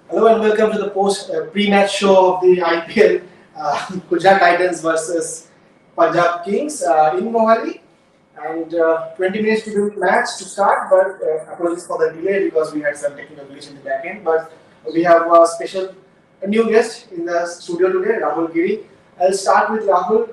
Hello and welcome to the post pre-match show of the IPL Gujarat Titans versus Punjab Kings in Mohali. And 20 minutes to the match to start, but apologies for the delay because we had some technical glitch in the back end. But we have a new guest in the studio today, Rahul Giri. I'll start with Rahul.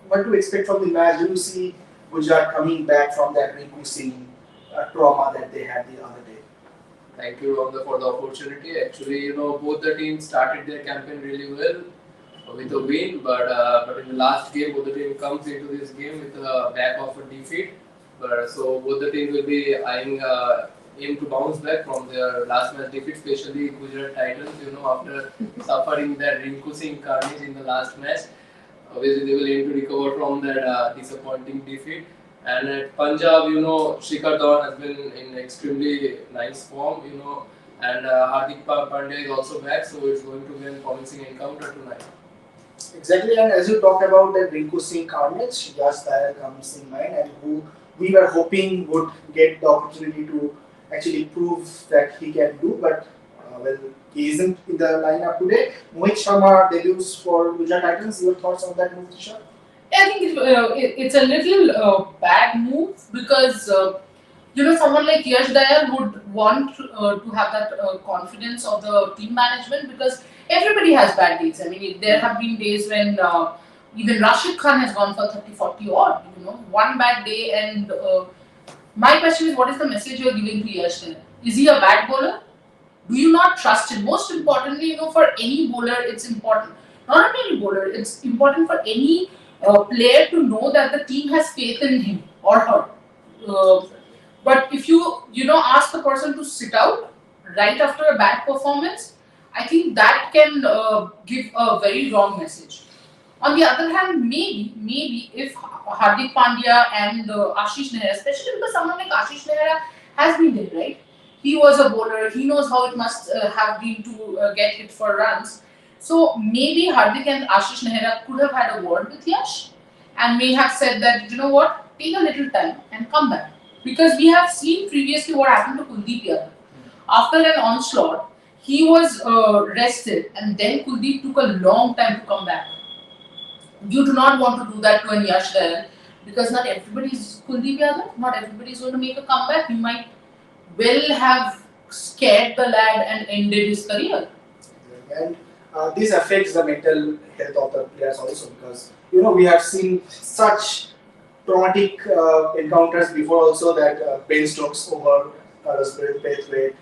What to expect from the match? Do you see Gujarat coming back from that Rinku Singh trauma that they had the other day? Thank you, Rhonda, for the opportunity. Actually, both the teams started their campaign really well with a win, but in the last game, both the team comes into this game with a back of a defeat. But so both the teams will be eyeing aim to bounce back from their last match defeat, especially Gujarat Titans. After suffering that Rinku Singh carnage in the last match, obviously they will aim to recover from that disappointing defeat. And at Punjab, Shikhar Dhawan has been in extremely nice form, and Hardik Pandya is also back, so it's going to be a promising encounter tonight. Exactly, and as you talked about that Rinku Singh carnage, Yash Dayal comes in mind, and who we were hoping would get the opportunity to actually prove that he can do, but well, he isn't in the lineup today. Mohit Sharma debuts for Gujarat Titans. Your thoughts on that move, Tisha? Yeah, I think it's a little bad move because someone like Yash Dayal would want to have that confidence of the team management because everybody has bad days. I mean, there have been days when even Rashid Khan has gone for 30, 40 odd. One bad day. And my question is, what is the message you're giving to Yash Dayal? Is he a bad bowler? Do you not trust him? Most importantly, for any bowler, it's important. Not only any bowler, it's important for any player to know that the team has faith in him or her. But if you ask the person to sit out right after a bad performance, I think that can give a very wrong message. On the other hand, maybe if Hardik Pandya and Ashish Nehra, especially because someone like Ashish Nehra has been there, right? He was a bowler. He knows how it must have been to get hit for runs. So maybe Hardik and Ashish Nehra could have had a word with Yash and may have said that, you know what, take a little time and come back. Because we have seen previously what happened to Kuldeep Yadav. After an onslaught, he was rested and then Kuldeep took a long time to come back. You do not want to do that to an Yash Dayal because not everybody is Kuldeep Yadav, not everybody is going to make a comeback. You might well have scared the lad and ended his career. And this affects the mental health of the players also because we have seen such traumatic encounters before also that Ben Stokes over Carlos Braithwaite,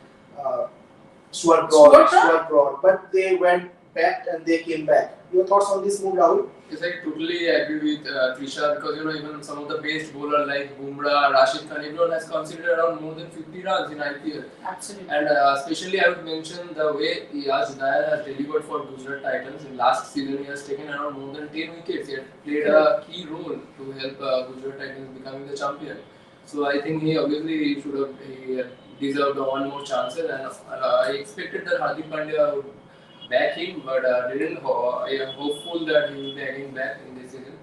Stuart Broad, but they went back and they came back. Your thoughts on this move, Rahul? Yes, I totally agree with Trisha because even some of the best bowler like Bumrah, Rashid Khan, everyone has considered around more than 50 runs in IPL. Absolutely. And especially I would mention the way Yash Dayal has delivered for Gujarat Titans. In last season, he has taken around more than 10 wickets. He had played a key role to help Gujarat Titans becoming the champion. So I think he obviously should have deserved one more chance. And I expected that Hardik Pandya would back him, but didn't. I am hopeful that he will be again back in this season.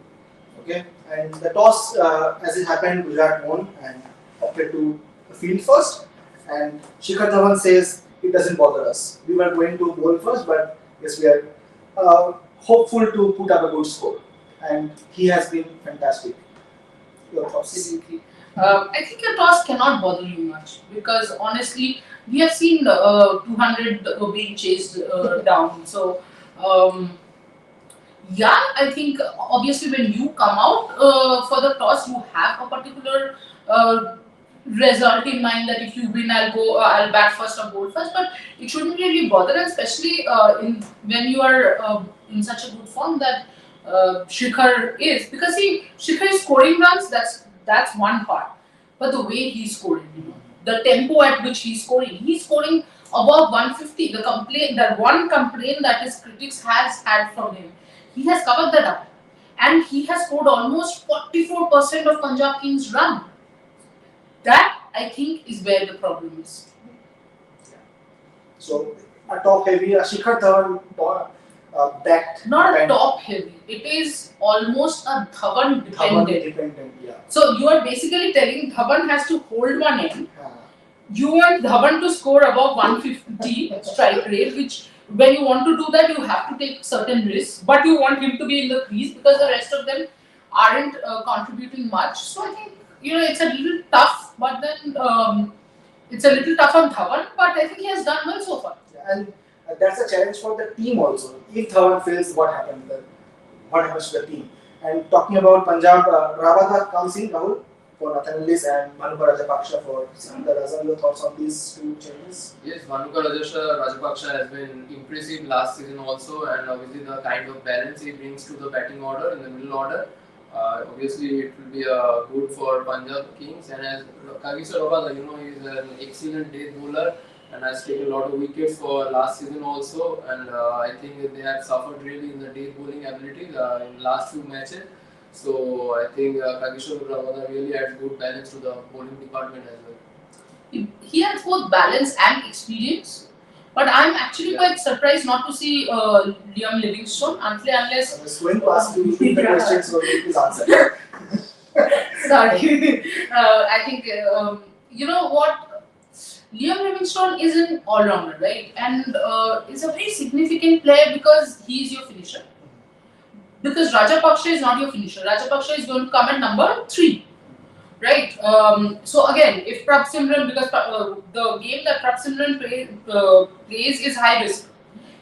Okay, and the toss, as it happened, Gujarat won and opted to field first. And Shikhar Dhawan says it doesn't bother us. We were going to bowl first, but yes, we are hopeful to put up a good score. And he has been fantastic. Your thoughts? Absolutely. I think your toss cannot bother you much because honestly, we have seen 200 being chased down. So, yeah, I think obviously when you come out for the toss, you have a particular result in mind that if you win, I'll bat first or bowl first. But it shouldn't really bother, and especially when you are in such a good form that Shikhar is, because Shikhar is scoring runs. That's one part, but the way he's scoring, the tempo at which he's scoring above 150. The one complaint that his critics has had from him, he has covered that up, and he has scored almost 44% of Punjab Kings' run. That I think is where the problem is. So a top heavy, a Shikhar Dhawan backed. Not a top heavy. It is almost a Dhawan dependent. Dependent, yeah. So you are basically telling Dhawan has to hold one end, you want Dhawan to score above 150 strike rate, which when you want to do that, you have to take certain risks, but you want him to be in the crease because the rest of them aren't contributing much. So I think it's a little tough, but then it's a little tough on Dhawan, but I think he has done well so far. And that's a challenge for the team also. If Dhawan fails, what happens? What happens to the team? And talking about Punjab, Ravata comes in, Rahul, for Nathan Ellis and Manuka Rajapaksha for Santa Razan. Your thoughts on these two changes? Yes, Manuka Rajapaksha has been impressive last season also, and obviously the kind of balance he brings to the batting order in the middle order. Obviously, it will be good for Punjab Kings. And as Kagiso Rabada, he is an excellent death bowler and has taken a lot of wickets for last season also. And I think they have suffered really in the death bowling ability in last few matches. So I think Kagishore Rabada really adds good balance to the bowling department as well. He has both balance and experience, but I'm actually quite surprised not to see Liam Livingstone unless I was going to ask you the question, so please answer. sorry. I think you know what, Liam Livingstone is an all-rounder, right? And is a very significant player because he is your finisher. Because Rajapaksha is not your finisher. Rajapaksha is going to come at number 3. Right. So again, if Prabh Simran, because the game that Prabh Simran plays is high risk.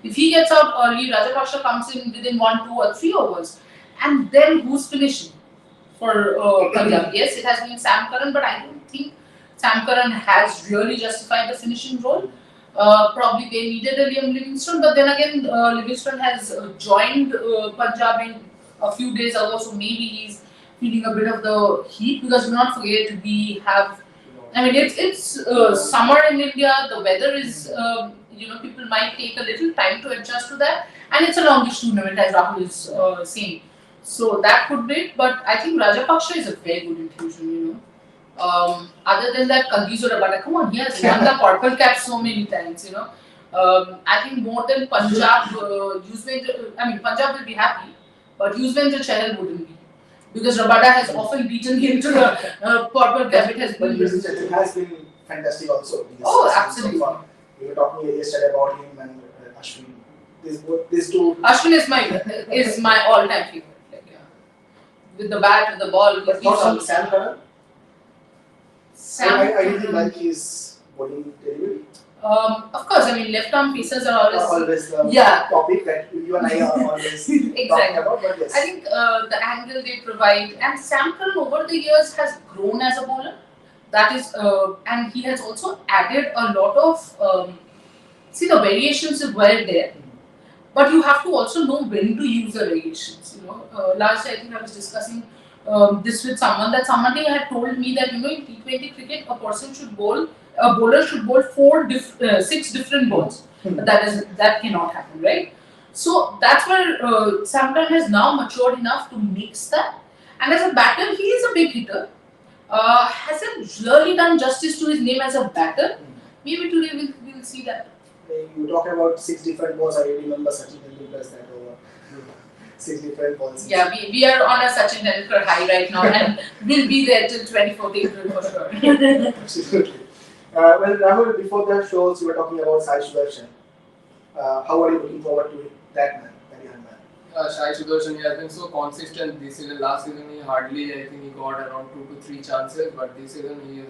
If he gets out early, Rajapaksha comes in within 1, 2, or 3 overs, and then who's finishing for Punjab? Yes, it has been Sam Curran, but I don't think Sam Curran has really justified the finishing role. Probably they needed a Liam Livingstone, but then again, Livingstone has joined Punjab in a few days ago, so maybe he's feeling a bit of the heat, because do not forget we have. I mean, it's summer in India. The weather is people might take a little time to adjust to that, and it's a longish tournament, as Rahul is saying. So that could be it, but I think Rajapaksha is a very good infusion. Other than that, Kagiso Rabada, come on, he has won the purple cap so many times. I think more than Punjab, Punjab will be happy, but Yuzvendra Chahal wouldn't be. Because Rabada has often beaten him to the purple cap. It has been. It has been fantastic also. Oh, absolutely. So far. We were talking yesterday about him and Ashwin. These two. Ashwin is my all-time favorite. With the bat, with the ball. But not on Sam Curran. Sam. I really like his bowling delivery. Of course, left arm pieces are always the topic that you and I are always exactly. talking about. But yes. I think the angle they provide, and Sam Curran over the years has grown as a bowler. That is, and he has also added a lot of. See, the variations were there, but you have to also know when to use the variations. Last I think I was discussing this with someone, that somebody had told me that in T20 cricket a bowler should bowl 6 different balls. That cannot happen, right? So that's where Sam Curran has now matured enough to mix that, and as a batter he is a big hitter. Hasn't really done justice to his name as a batter. Maybe today we'll see that. You talk about 6 different balls. I remember Sachin Tendulkar's that over 6 different balls. Yeah, we are on a Sachin Tendulkar high right now, and we'll be there till 24th April for sure. Absolutely. Well, Rahul, before the shows, you were talking about Sai Sudarshan. How are you looking forward to that man, very young man? Sai Sudarshan has been so consistent this season. Last season I think he got around 2 to 3 chances, but this season he is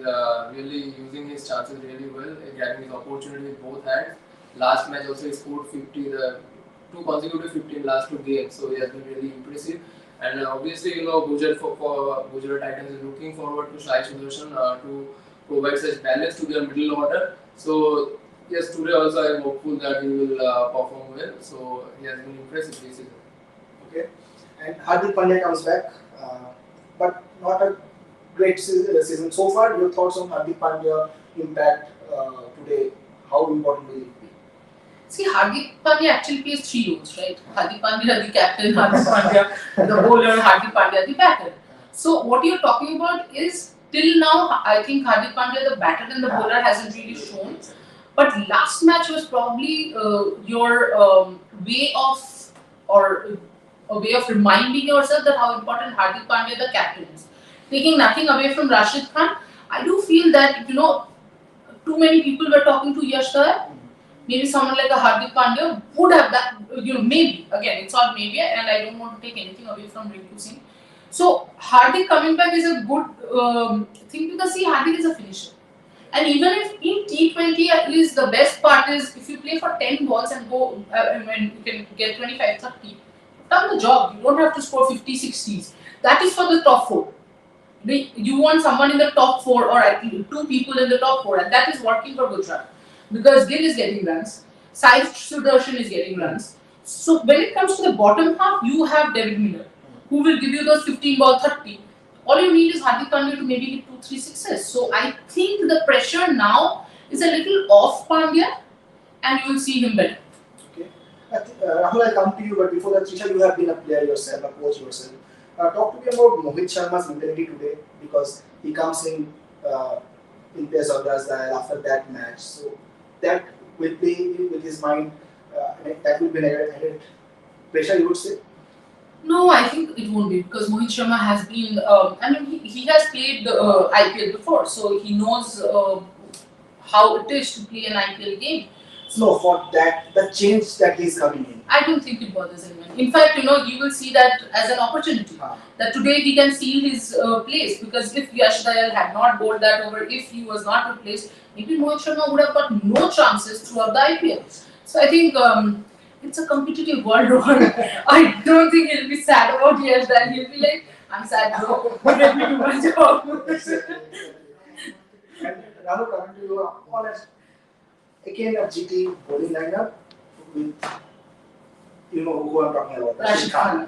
really using his chances really well, getting his opportunity with both hands. Last match also he scored 50, the 2 consecutive 50 in last 2 games, so he has been really impressive. And obviously, Gujarat Titans is looking forward to Sai Sudarshan to provide such balance to their middle order. So yes, today also I am hopeful that he will perform well. So he has been impressive this season. Okay, and Hardik Pandya comes back, but not a great season so far. Your thoughts on Hardik Pandya impact today? How important will it be? See, Hardik Pandya actually plays 3 roles, right? Hardik Pandya, the captain, Hardik Pandya, the bowler, Hardik Pandya, the batter. So what you're talking about is, till now, I think Hardik Pandya, the batter and the bowler, hasn't really shown. But last match was probably your way of, or a way of reminding yourself that how important Hardik Pandya, the captain, is. Taking nothing away from Rashid Khan, I do feel that too many people were talking to Yash Dayal. Maybe someone like a Hardik Pandya would have that, maybe. Again, it's all maybe, and I don't want to take anything away from Rinku Singh. So, Hardik coming back is a good thing because, see, Hardik is a finisher. And even if in T20, at least the best part is if you play for 10 balls and go, you can get 25, 30, you've done the job. You don't have to score 50, 60s. That is for the top four. You want someone in the top four or at least two people in the top four, and that is working for Gujarat. Because Gill is getting runs, Sai Sudarshan is getting runs. So when it comes to the bottom half, you have David Miller, who will give you those 15 ball 30. All you need is Hardik Pandya to maybe hit 2-3 sixes. So I think the pressure now is a little off Pandya, and you will see him better. Okay. Rahul, I'll come to you, but before that, Trisha, you have been a player yourself, a coach yourself. Talk to me about Mohit Sharma's mentality today, because he comes in place of Dayal after that match. So that will play with his mind, that will be an added pressure, you would say? No, I think it won't be because Mohit Sharma has been. He has played IPL before, so he knows how it is to play an IPL game. No, for that, the change that he's coming in. I don't think it bothers anyone. In fact, you will see that as an opportunity. That today he can seal his place, because if Yash Dayal had not bowled that over, if he was not replaced, maybe Mohit Sharma would have got no chances throughout the IPL. So I think it's a competitive world. I don't think he'll be sad about Yash Dayal. He'll be like, I'm sad, bro. Let me do my job. And Rahul, coming to you, honest. Again, a GT bowling lineup with, you know who I'm talking about, Rashid Khan.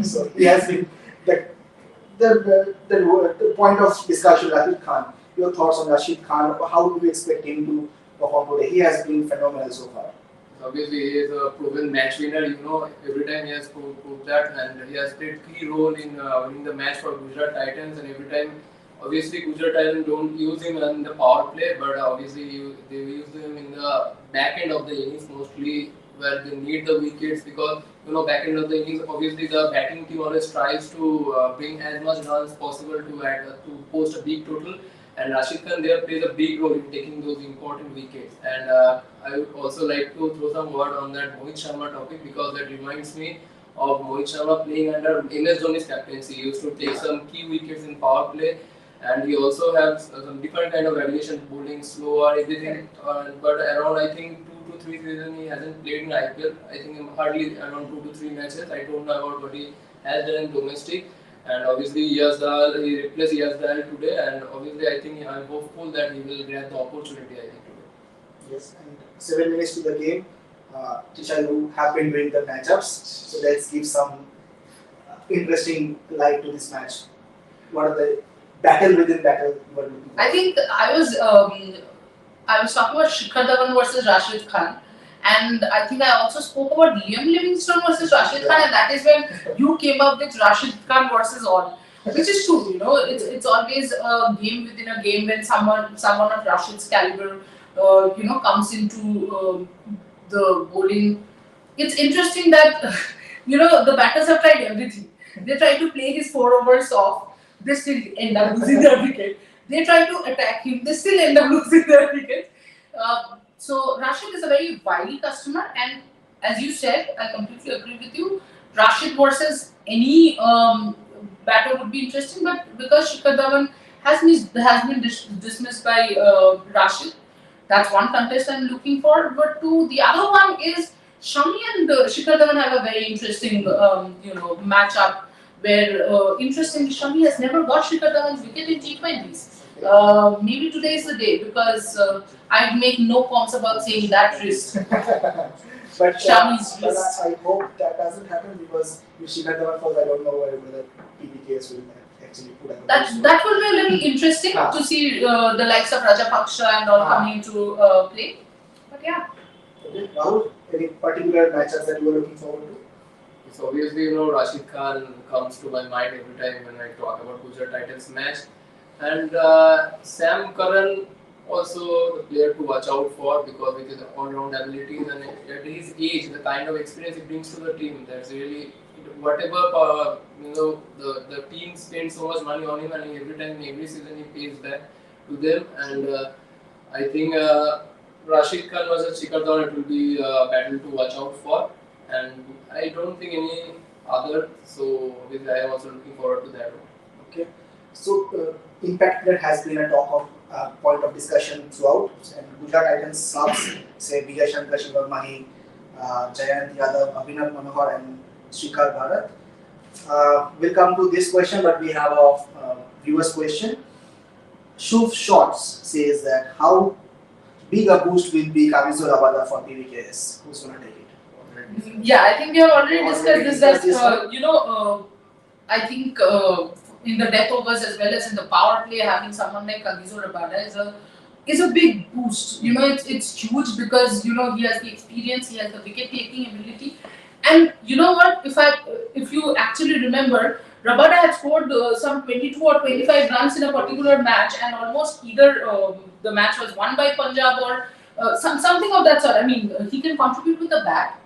So he has been the point of discussion, Rashid Khan. Your thoughts on Rashid Khan? How do you expect him to perform today? He has been phenomenal so far. Obviously, he is a proven match winner. Every time he has proved that, and he has played key role in winning the match for Gujarat Titans. And every time, obviously, Gujarat Titans don't use him in the power play, but obviously they use him in the back end of the innings mostly, where they need the wickets, because back end of the innings, obviously the batting team always tries to bring as much runs possible to post a big total. And Rashid Khan there plays a big role in taking those important wickets. And I would also like to throw some word on that Mohit Sharma topic, because that reminds me of Mohit Sharma playing under MS Dhoni's captaincy. He used to take some key wickets in power play, and he also has some different kind of variation, bowling slower, everything. But around, I think, 2 to 3 seasons he hasn't played in IPL. I think hardly around 2 to 3 matches. I don't know about what he has done in domestic. And obviously, he replaced Yash Dayal today, and obviously, I think I'm hopeful that he will grab the opportunity. I think today. Yes, and 7 minutes to the game. Tisha, you have been doing the matchups, so let's give some interesting light to this match. What are the battle within battle you were looking for? I think I was talking about Shikhar Dhawan versus Rashid Khan. And I think I also spoke about Liam Livingstone versus Rashid Khan, and that is when you came up with Rashid Khan versus all, which is true. It's always a game within a game when someone of Rashid's caliber, comes into the bowling. It's interesting that the batters have tried everything. They try to play his 4 overs off. They still end up losing their wicket. They try to attack him. They still end up losing their wicket. So Rashid is a very wily customer, and as you said, I completely agree with you. Rashid versus any batter would be interesting, but because Shikhar Dhawan has been dismissed by Rashid, that's one contest I'm looking for. But the other one is Shami and Shikhar Dhawan have a very interesting matchup, where interestingly Shami has never got Shikhar Dhawan's wicket in T20s. Maybe today is the day, because I'd make no qualms about saying that risk. But Shami's risk. I hope that doesn't happen, because if Shikhar Dhawan falls, I don't know whether PBKS will actually put up. That will be a little interesting to see the likes of Rajapaksha and all coming into play. But yeah. Okay. Rahul, any particular matchups that you were looking forward to? So obviously, Rashid Khan comes to my mind every time when I talk about Gujarat Titans match. And Sam Curran, also the player to watch out for, because with his all-round abilities and at his age, the kind of experience he brings to the team, that's really whatever the team spends so much money on him, and every time, every season he pays back to them. And I think Rashid Khan versus Shikhar Dhawan, it will be a battle to watch out for, and I don't think any other. So obviously I am also looking forward to that one. Okay. So, impact that has been a talk of point of discussion throughout. And Gujarat Titans subs say Vijay Shankar Shivamahi, Jayant Yadav, Abhinav Manohar, and Shikhar Bharat. We'll come to this question, but we have a viewer's question. Shuf Shorts says that how big a boost will be Kagiso Rabada for PBKS? Who's going to take it? Yeah, I think we have already discussed this. That Discussed this I think in the death overs as well as in the power play, having someone like Kagiso Rabada is a big boost. It's huge because he has the experience, he has the wicket taking ability, and you know what? If you actually remember, Rabada had scored some 22 or 25 runs in a particular match, and almost either the match was won by Punjab or something of that sort. I mean, he can contribute with the bat.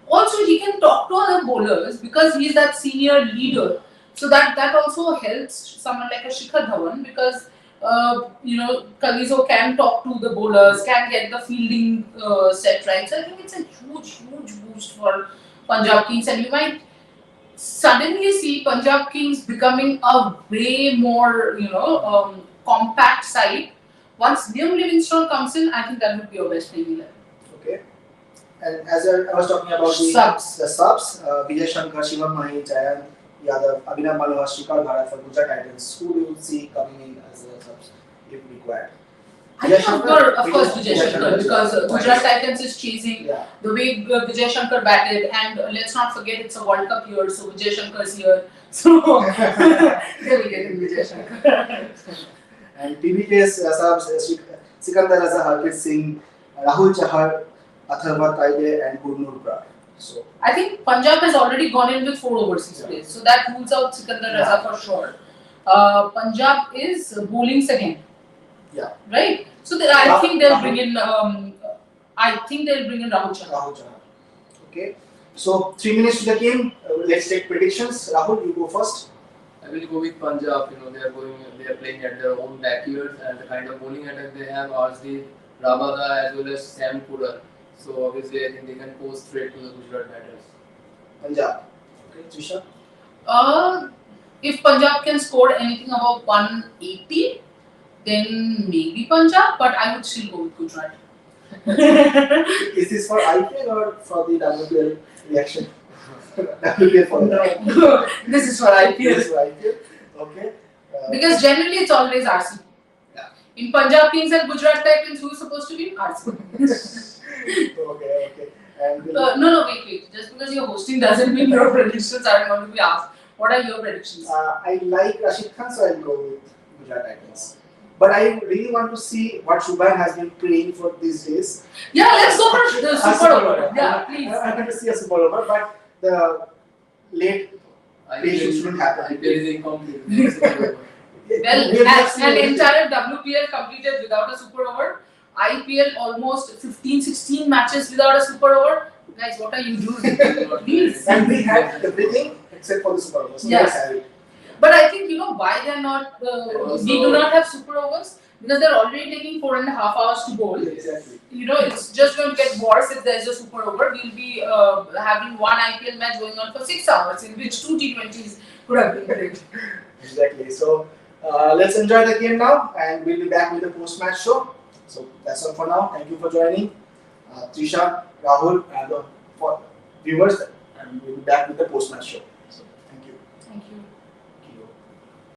Also, he can talk to other bowlers because he is that senior leader. So that also helps someone like a Shikhar Dhawan because Kagiso can talk to the bowlers, can get the fielding set right. So I think it's a huge boost for Punjab Kings, and you might suddenly see Punjab Kings becoming a way more compact side. Once Liam Livingstone comes in, I think that would be your best playing 11. Okay. And as I was talking about the subs, Vijay Shankar, Shivam Mahi, Jayant Yadav, Abhinav Manohar, Shikhar Bharat for Gujarat Titans, who do you see coming in as the subs if required? I think of course Vijay Shankar because Gujarat Titans is chasing the way Vijay Shankar batted, and let's not forget it's a World Cup year, so Vijay Shankar is here, so they will get in Vijay Shankar. And PBKS subs, Sikandar Raza, Harpreet Singh, Rahul Chahar, Atharva Taide, and Gurnur Brar. So I think Punjab has already gone in with 4 overseas players, so that rules out Sikandar Raza for sure. Punjab is bowling second. Yeah. Right. So I think they'll bring in. I think they'll bring in Rahul Chahar. Okay. So 3 minutes to the game. Let's take predictions. Rahul, you go first. I will go with Punjab. They are playing at their own backyard, and the kind of bowling attack they have, Arshdeep, Rabada as well as Sam Purar. So obviously, I think they can go straight to the Gujarat batters. Punjab. Okay, Trisha. If Punjab can score anything above 180, then maybe Punjab, but I would still go with Gujarat. Is this for IPL or for the WPL reaction? WPL for No, this is for IPL. This is for IPL. Okay. Because generally it's always RC. Yeah. In Punjab Kings and Gujarat Titans, who's supposed to be RC? Okay. And No, wait. Just because you're hosting doesn't mean your predictions are going to be asked. What are your predictions? I like Rashid Khan, so I'll go with Gujarat Titans. But I really want to see what Shubhan has been praying for these days. Yeah, let's go for the super over. Yeah, please. I want to see a super over, but the late patient shouldn't happen. IPL is incomplete. Well, an entire WPL completed without a super over. IPL almost 15-16 matches without a super over. Guys, what are you doing? Please. And we had everything except for the super over. So let's have it. But I think why they're not. We do not have super overs because they're already taking 4.5 hours to bowl. Exactly. It's just going to get worse if there's a super over. We'll be having one IPL match going on for 6 hours, in which 2 T20s could have been played. Exactly. So let's enjoy the game now, and we'll be back with the post-match show. So that's all for now. Thank you for joining, Trisha, Rahul, and for viewers, and we'll be back with the post-match show.